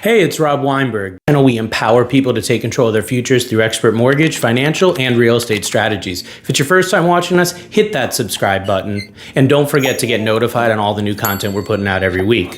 Hey, it's Rob Weinberg. We empower people to take control of their futures through expert mortgage, financial, and real estate strategies. If it's your first time watching us, hit that subscribe button. And don't forget to get notified on all the new content we're putting out every week.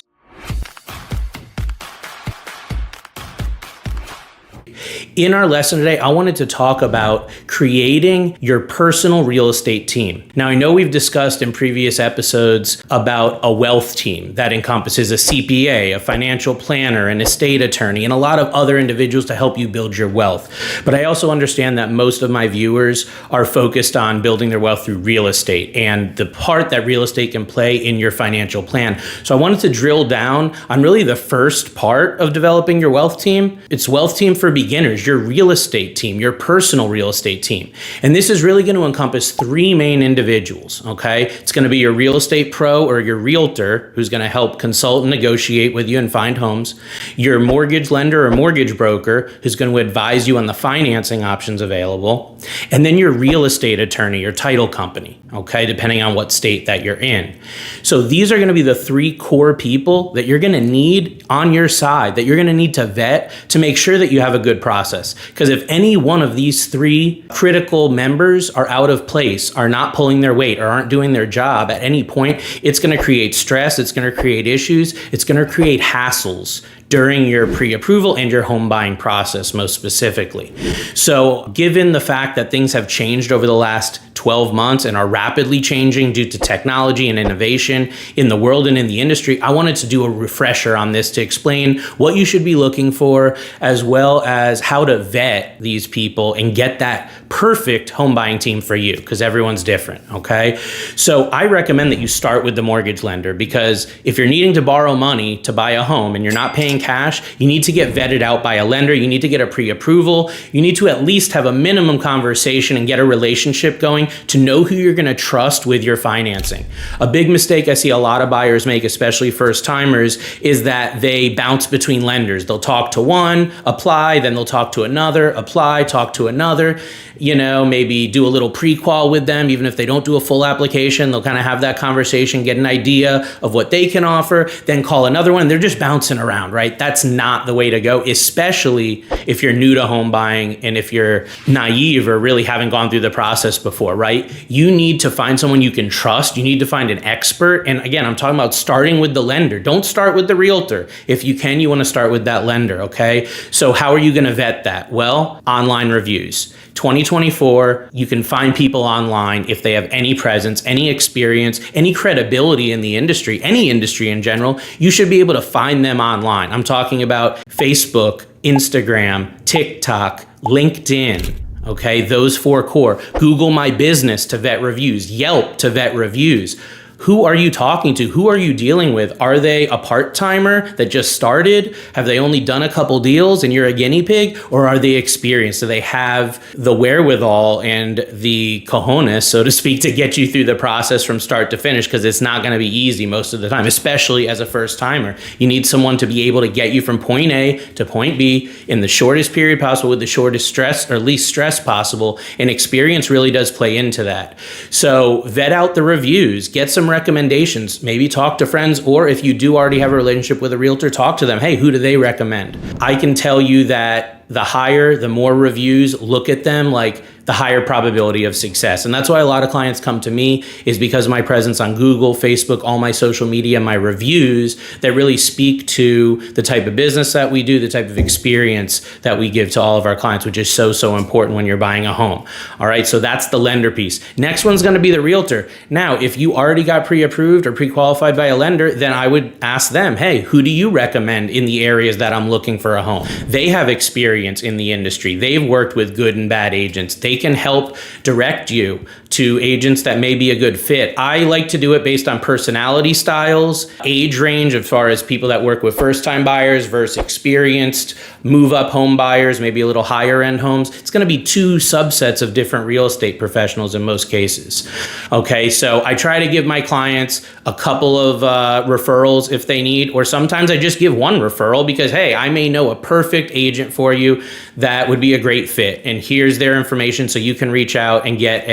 In our lesson today, I wanted to talk about creating your personal real estate team. Now, I know we've discussed in previous episodes about a wealth team that encompasses a CPA, a financial planner, an estate attorney, and a lot of other individuals to help you build your wealth. But I also understand that most of my viewers are focused on building their wealth through real estate and the part that real estate can play in your financial plan. So I wanted to drill down on really the first part of developing your wealth team. It's wealth team for beginners, your real estate team, your personal real estate team. And this is really going to encompass three main individuals, okay? It's going to be your real estate pro or your realtor who's going to help consult and negotiate with you and find homes, your mortgage lender or mortgage broker who's going to advise you on the financing options available, and then your real estate attorney or title company, okay, depending on what state that you're in. So these are going to be the three core people that you're going to need on your side, that you're going to need to vet to make sure that you have a good process. Because if any one of these three critical members are out of place, are not pulling their weight, or aren't doing their job at any point, it's going to create stress, it's going to create issues, it's going to create hassles during your pre-approval and your home buying process most specifically. So given the fact that things have changed over the last 12 months and are rapidly changing due to technology and innovation in the world and in the industry, I wanted to do a refresher on this to explain what you should be looking for, as well as how to vet these people and get that perfect home buying team for you, because everyone's different, okay? So I recommend that you start with the mortgage lender, because if you're needing to borrow money to buy a home and you're not paying cash, you need to get vetted out by a lender. You need to get a pre-approval. You need to at least have a minimum conversation and get a relationship going to know who you're going to trust with your financing. A big mistake I see a lot of buyers make, especially first timers, is that they bounce between lenders. They'll talk to one, apply, then they'll talk to another, apply, talk to another, maybe do a little pre-qual with them. Even if they don't do a full application, they'll kind of have that conversation, get an idea of what they can offer, then call another one. They're just bouncing around, right? That's not the way to go, especially if you're new to home buying and if you're naive or really haven't gone through the process before, right? You need to find someone you can trust. You need to find an expert. And again, I'm talking about starting with the lender. Don't start with the realtor. If you can, you want to start with that lender, okay? So how are you going to vet that? Well, online reviews. 2024, you can find people online if they have any presence, any experience, any credibility in the industry, any industry in general. You should be able to find them online. I'm talking about Facebook, Instagram, TikTok, LinkedIn. Okay, those four core. Google My Business to vet reviews, Yelp to vet reviews. Who are you talking to? Who are you dealing with? Are they a part-timer that just started? Have they only done a couple deals and you're a guinea pig? Or are they experienced? Do they have the wherewithal and the cojones, so to speak, to get you through the process from start to finish? Because it's not going to be easy most of the time, especially as a first-timer. You need someone to be able to get you from point A to point B in the shortest period possible with the shortest stress or least stress possible. And experience really does play into that. So vet out the reviews, get some recommendations, maybe talk to friends, or if you do already have a relationship with a realtor, talk to them. Hey, who do they recommend? I can tell you that the higher, the more reviews, look at them, like the higher probability of success. And that's why a lot of clients come to me, is because of my presence on Google, Facebook, all my social media, my reviews that really speak to the type of business that we do, the type of experience that we give to all of our clients, which is so important when you're buying a home. All right, so that's the lender piece. Next one's going to be the realtor. Now, if you already got pre-approved or pre-qualified by a lender, then I would ask them, hey, who do you recommend in the areas that I'm looking for a home? They have experience in the industry. They've worked with good and bad agents. They can help direct you to agents that may be a good fit. I like to do it based on personality styles, age range, as far as people that work with first-time buyers versus experienced move-up home buyers, maybe a little higher-end homes. It's going to be two subsets of different real estate professionals in most cases. Okay, so I try to give my clients a couple of referrals if they need, or sometimes I just give one referral because, hey, I may know a perfect agent for you that would be a great fit, and here's their information so you can reach out and get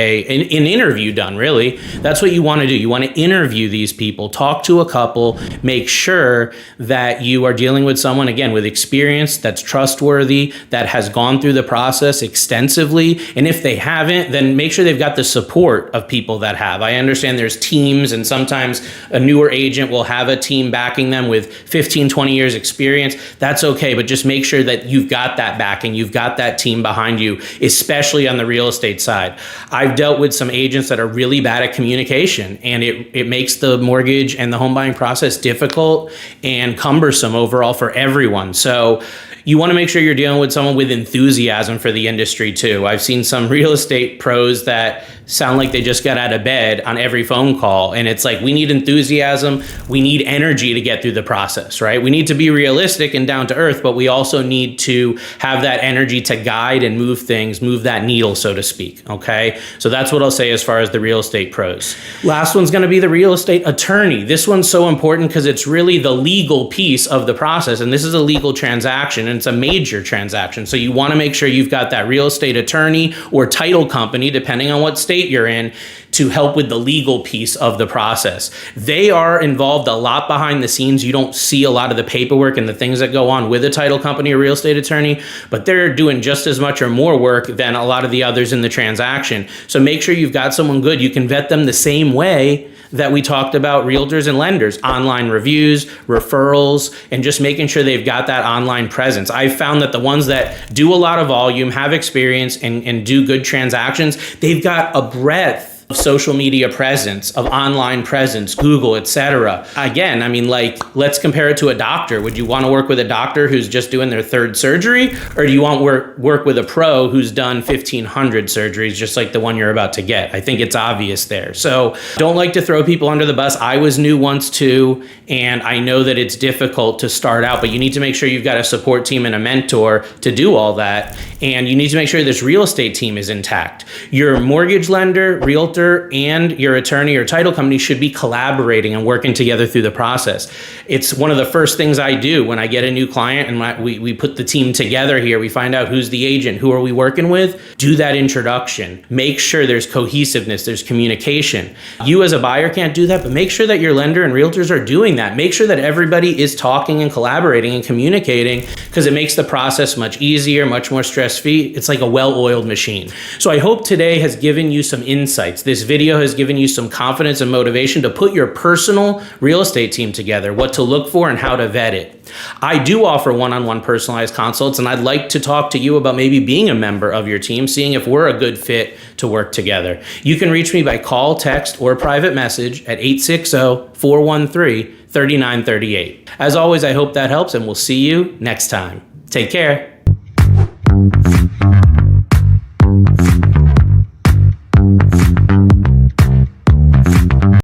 an interview done, really. That's what you want to do. You want to interview these people, talk to a couple, make sure that you are dealing with someone, again, with experience, that's trustworthy, that has gone through the process extensively. And if they haven't, then make sure they've got the support of people that have. I understand there's teams, and sometimes a newer agent will have a team backing them with 15, 20 years experience. That's okay, but just make sure that you've got that backing, you've got that team behind you, especially on the real estate side. I've dealt with some agents that are really bad at communication, and it makes the mortgage and the home buying process difficult and cumbersome overall for everyone. So you want to make sure you're dealing with someone with enthusiasm for the industry too. I've seen some real estate pros that sound like they just got out of bed on every phone call. And it's like, we need enthusiasm. We need energy to get through the process, right? We need to be realistic and down to earth, but we also need to have that energy to guide and move things, move that needle, so to speak. Okay. So that's what I'll say as far as the real estate pros. Last one's going to be the real estate attorney. This one's so important because it's really the legal piece of the process. And this is a legal transaction, and it's a major transaction. So you want to make sure you've got that real estate attorney or title company, depending on what state you're in, to help with the legal piece of the process. They are involved a lot behind the scenes. You don't see a lot of the paperwork and the things that go on with a title company or real estate attorney, but they're doing just as much or more work than a lot of the others in the transaction. So make sure you've got someone good. You can vet them the same way that we talked about realtors and lenders: online reviews, referrals, and just making sure they've got that online presence. I've found that the ones that do a lot of volume, have experience, and do good transactions, they've got a breadth of social media presence, of online presence, Google, etc. Again, I mean, like, let's compare it to a doctor. Would you want to work with a doctor who's just doing their third surgery? Or do you want to work with a pro who's done 1,500 surgeries, just like the one you're about to get? I think it's obvious there. So don't like to throw people under the bus. I was new once too, and I know that it's difficult to start out, but you need to make sure you've got a support team and a mentor to do all that. And you need to make sure this real estate team is intact. Your mortgage lender, realtor, and your attorney or title company should be collaborating and working together through the process. It's one of the first things I do when I get a new client, and we put the team together here. We find out who's the agent, who are we working with, do that introduction, make sure there's cohesiveness, there's communication. You as a buyer can't do that, but make sure that your lender and realtors are doing that. Make sure that everybody is talking and collaborating and communicating, because it makes the process much easier, much more stress-free. It's like a well-oiled machine. So I hope today has given you some insights. This video has given you some confidence and motivation to put your personal real estate team together, what to look for and how to vet it. I do offer one-on-one personalized consults, and I'd like to talk to you about maybe being a member of your team, seeing if we're a good fit to work together. You can reach me by call, text, or private message at 860-413-3938. As always, I hope that helps, and we'll see you next time. Take care.